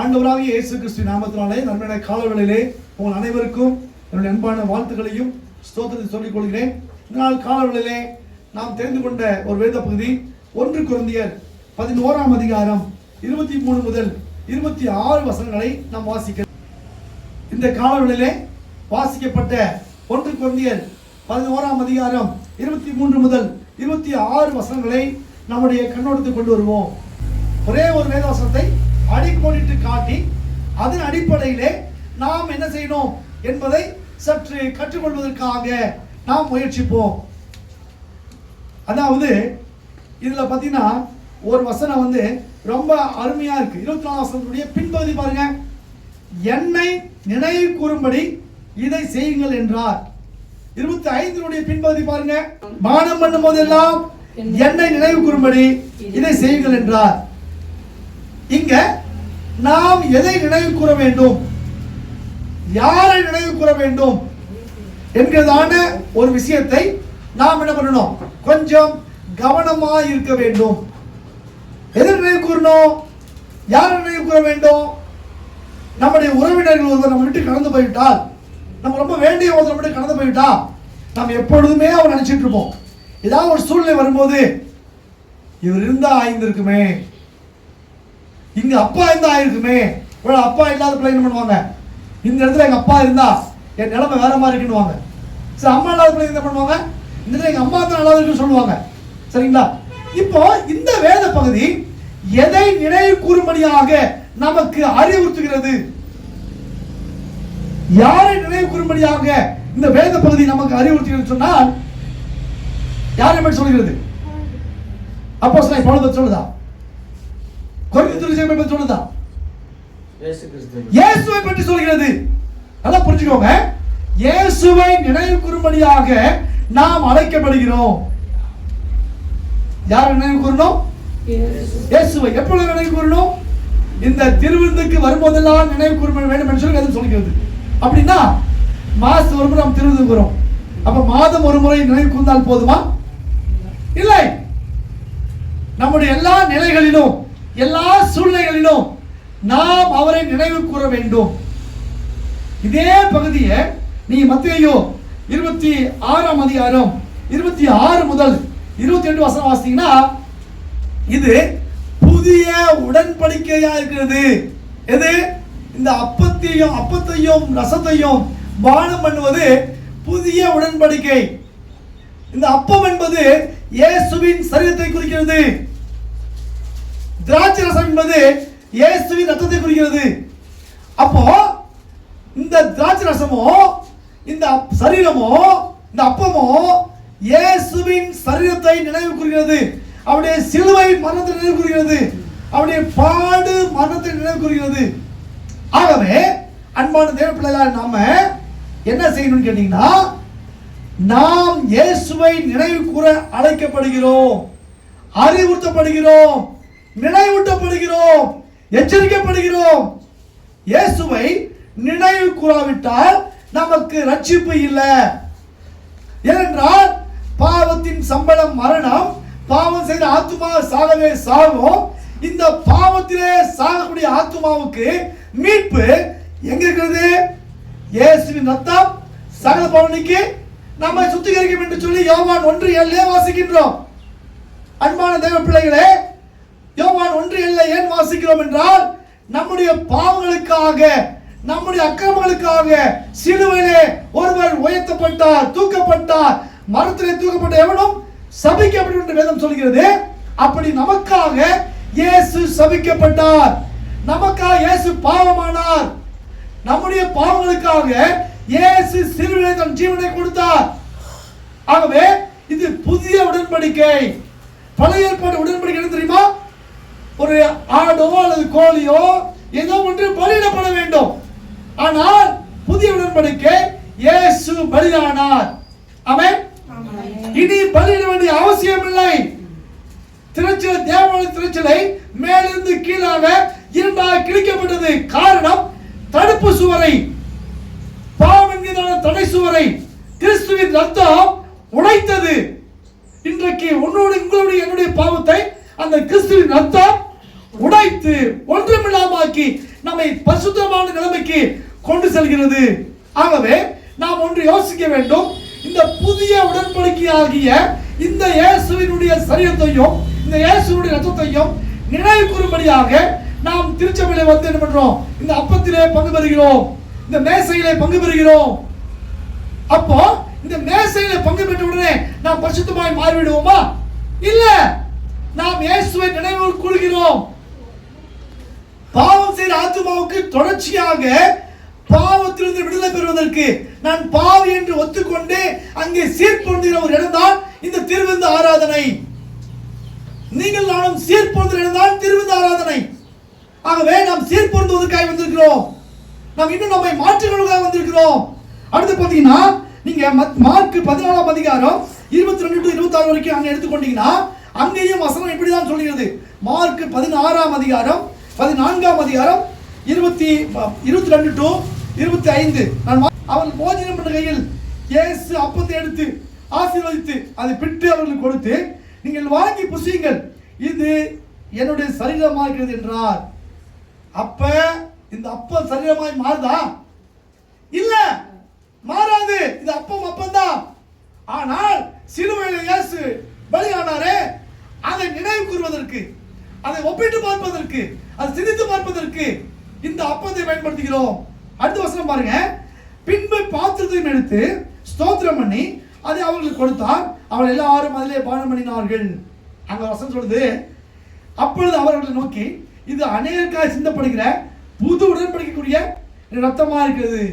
ஆண்டவராகிய இயேசு கிறிஸ்து நாமத்தினாலே நன்மையான காலவேளையிலே உங்கள் அனைவருக்கும் என்னுடைய அன்பான வாழ்த்துக்களையும் ஸ்தோத்திரத்தை சொல்லிக் கொள்கிறேன். இந்த நாள் காலவேளையிலே நாம் தெரிந்து கொண்ட ஒரு வேத பகுதி 1 கொரிந்தியர் 11ஆம் அதிகாரம் 23 முதல் 26 வசனங்களை நாம் வாசிக்கிறோம். இந்த காலவேளையிலே வாசிக்கப்பட்ட 1 கொரிந்தியர் 11ஆம் அதிகாரம் 23 முதல் 26 வசனங்களை நம்முடைய கண்ணோட்டத்துக்கு கொண்டு வருவோம். ஒரே ஒரு வேத வசனத்தை அடிக்கோடிட்டு காட்டி அதன் அடிப்படையிலே நாம் என்ன செய்யணும் என்பதை சற்று கற்றுக்கொள்வதற்காக நாம் முயற்சிப்போம். அதாவது இதுல பார்த்தீங்கன்னா ஒரு வசனம் ரொம்ப அருமையா இருக்கு. 24 வசனத்துடைய பின்பகுதி பாருங்க. என்னை நினைவு கூறும்படி இதை செய்யுங்கள் என்றார். 25 பின்பகுதி பாருங்க. பானம் பண்ணும் போதெல்லாம் என்னை நினைவு கூறும்படி இதை செய்யுங்கள் என்றார். இங்க நாம் எதை நினைவு கூற வேண்டும், யாரை நினைவு கூற வேண்டும் என்கிறதான ஒரு விஷயத்தை நாம் என்ன பண்ணணும், கொஞ்சம் கவனமா இருக்க வேண்டும். எதை நினைவு கூறணும், யாரை நினைவு கூற வேண்டும்? நம்முடைய உறவினர்கள் ஒருவர் நம்ம விட்டு கடந்து போய்விட்டால், நம்ம ரொம்ப வேண்டிய ஒருத்தர் விட்டு கடந்து போய்விட்டா நம்ம எப்பொழுதுமே அவர் நினைச்சிட்டு இருப்போம். ஏதாவது ஒரு சூழ்நிலை வரும்போது இவர் இருந்தா ஆயிருக்குமே, இங்க அப்பா இருந்தா ஆயிருக்குமே, அப்பா இல்லாத பிள்ளை என்ன பண்ணுவாங்க, இந்த இடத்துல எங்க அப்பா இருந்தா என் நிலைமை வேற மாதிரி இருக்குன்னு. சரி, அம்மா இல்லாத பிள்ளை என்ன பண்ணுவாங்க, இந்த இடத்துல எங்க அம்மா தான் நல்லா இருக்குன்னு சொல்லுவாங்க. சரிங்களா? இப்போ இந்த வேத பகுதி எதை நினைவு கூறும்படியாக நமக்கு அறிவுறுத்துகிறது, யாரை நினைவு கூறும்படியாக இந்த வேத பகுதி நமக்கு அறிவுறுத்துகிறது சொன்னால் யாரை பற்றி சொல்கிறது? அப்போஸ்தலன் பவுல் பற்றி சொல்லுதா, கொரிந்தியரை பற்றி சொல்லுதா, இயேசுவை பற்றி சொல்கிறது. நல்லா புரிஞ்சுக்கோங்க. இயேசுவை நினைவு கூறும்படியாக நாம் அழைக்கப்படுகிறோம். யாரை நினைவு கூறணும்? இயேசுவை. எப்பொழுது நினைவு கூறணும்? இந்த திருவிருந்துக்கு வரும்போதெல்லாம் நினைவு கூற வேண்டும் என்று சொல்லி சொல்கிறது. அப்படின்னா மாசம் ஒரு முறை நாம் திருவிருந்து கூறோம். அப்ப மாதம் ஒரு முறை நினைவு கூர்ந்தால் போதுமா? இல்லை. நம்முடைய எல்லா நிலைகளிலும் எல்லா சூழ்நிலைகளிலும் நாம் அவரை நினைவு கூற வேண்டும். இதே பகுதியை நீ மத்தேயு 26ஆம் அதிகாரம் 26 முதல் 28 வசனம் வாசித்தீங்கன்னா இது புதிய உடன்படிக்கையா இருக்கிறது. எது? இந்த அப்பத்தையும் ரசத்தையும் பானம் பண்ணுவது புதிய உடன்படிக்கை. இந்த அப்பம் என்பது இயேசுவின் சரீரத்தை குறிக்கிறது. திராட்சை ரசம் என்பது இயேசுவின் ரத்தத்தை குறிக்கிறது. அப்போ இந்த திராட்சை ரசமோ இந்த சரீரமோ இந்த அப்பமோ இயேசுவின் சரீரத்தை நினைவு கூறுகிறது. அவருடைய சிலுவை மரணத்தை நினைவு கூறுகிறது. அவருடைய பாடு மரணத்தை நினைவு கூறுகிறது. ஆகவே அன்பான தேவ பிள்ளைகளால் நாம என்ன செய்யணும்னு கேட்டீங்கன்னா, நாம் இயேசுவை நினைவு கூற அழைக்கப்படுகிறோம், அறிவுறுத்தப்படுகிறோம், நினைவூட்டப்படுகிறோம், எச்சரிக்கப்படுகிறோம். இயேசுவை நினைவு கூறாவிட்டால் நமக்கு ரட்சிப்பு இல்லை. ஏனென்றால் பாவத்தின் சம்பளம் மரணம், பாவம் செய்த ஆத்துமா சாகவே சாகும். இந்த பாவத்திலே சாகக்கூடிய ஆத்துமாவுக்கு மீட்பு எங்க இருக்கிறது? இயேசுவின் ரத்தம் சகல பாவனைக்கு நம்மை சுத்திகரிக்கும் என்று சொல்லி யோவான் 1:7 வாசிக்கின்றோம். அன்பான தேவ பிள்ளைகளே, யோவான் 1:7 ஏன் வாசிக்கிறோம் என்றால், நம்முடைய பாவங்களுக்காக நம்முடைய அக்கிரமங்களுக்காக சிலுவையிலே ஒருவர் உயர்த்தப்பட்டார், தூக்கப்பட்டார். மரத்திலே தூக்கப்பட்ட எவனும் சபிக்கப்படும் என்று வேதம் சொல்கிறது. அப்படி நமக்காக இயேசு சபிக்கப்பட்டார், நமக்காக இயேசு பாவமானார், நம்முடைய பாவங்களுக்காக இயேசு சிலுவையிலே தன் ஜீவனை கொடுத்தார். ஆகவே இது புதிய உடன்படிக்கை. பழைய ஏற்பாடு உடன்படிக்கை என்ன தெரியுமா? ஒரு ஆடோ அல்லது கோழியோ ஏதோ ஒன்று பலியிடப்பட வேண்டும். ஆனால் புதிய உடன்படிக்கை இயேசு பலியானார். ஆமென். இனி பலியிட வேண்டிய அவசியம் இல்லை. திருச்சலை, தேவாலய திருச்சலை மேலிருந்து கீழாக இரண்டாக கிழிக்கப்பட்டது. காரணம், தடுப்பு சுவரை, பாவம் என்கிற தடை சுவரை கிறிஸ்துவின் ரத்தம் உடைத்தது. இன்றைக்கு உங்களுடைய என்னுடைய பாவத்தை அந்த கிறிஸ்துவின் ரத்தம் உடைத்து ஒன்றுமில்லாமாக்கி நம்மை பரிசுத்தமான நிலைமைக்கு கொண்டு செல்கிறது. ஆகவே நாம் ஒன்று யோசிக்க வேண்டும். இந்த புதிய உடன்படிக்கை ஆகிய இந்த இயேசுவினுடைய சரீரத்தையும் இந்த இயேசுவினுடைய ரத்தத்தையும் நினைவு கூறும்படியாக நாம் திருச்சபையிலே வந்து என்ன பண்றோம்? இந்த அப்பத்திலே பங்கு பெறுகிறோம், இந்த மேசையிலே பங்கு பெறுகிறோம். அப்போ இந்த மேசையிலே பங்கு பெற்ற உடனே நாம் பரிசுத்தமாய் மாறிவிடுவோமா? இல்ல, நாம் இயேசுவை நினைவு கூறுகிறோம். பாவம் செய்த ஆத்துமாவுக்கு தொடர்ச்சியாக பாவத்திலிருந்து விடுதலை பெறுவதற்கு நான் பாவி என்று ஒத்துக்கொண்டு அங்கே சீர்பொருந்துகிற ஒரு இடம்தான் இந்த திருவிருந்து ஆராதனை. நீங்கள் நானும் சீர்பொருந்துகிற இடம்தான் திருவிருந்து ஆராதனை. ஆகவே நாம் சீர்பொருந்துவதற்காக வந்திருக்கிறோம். நாம் இன்னும் நம்மை மாற்றுவதற்காக வந்திருக்கிறோம். அடுத்து பார்த்தீங்கன்னா நீங்க மார்க் 14ஆம் அதிகாரம் 22 to 26 வரைக்கும் அங்க எடுத்துக்கொண்டீங்கன்னா அங்கேயும் வசனம் இப்படிதான் சொல்கிறது. மார்க் 16ஆம் அதிகாரம் 14ஆம் அதிகாரம் 22 to 25. அவன் போஜனம் பண்ண கையில் இயேசு அப்பத்தை எடுத்து ஆசீர்வதித்து அதை பிட்டு அவர்களுக்கு கொடுத்து, நீங்கள் வாங்கி புசியுங்கள், இது என்னுடைய சரீரமாக இருக்கிறது என்றார். அப்ப இந்த அப்பம் சரீரமாய் மாறுதா? இல்ல, மாறாது. இது அப்பம். ஆனால் சிலுவையில் இயேசு பலியானாரே, அதை நினைவு கூறுவதற்கு, அதை ஒப்பிட்டு பார்ப்பதற்கு, அதை சிந்தித்து பார்ப்பதற்கு இந்த அப்பத்தை பயன்படுத்துகிறோம். அடுத்த வசனம் பாருங்க. பின்பு பாத்திரத்தையும் எடுத்து ஸ்தோத்திரம் பண்ணி அதை அவர்களுக்கு கொடுத்தார். அவர்கள் எல்லாரும் அதிலே பானம் பண்ணினார்கள். அங்க வசனம் சொல்லுது, அப்பொழுது அவர்களை நோக்கி, இது அநேகருக்காக சிந்தப்படுகிற புது உடன்படிக்கைக்குரிய ரத்தமா இருக்கிறது.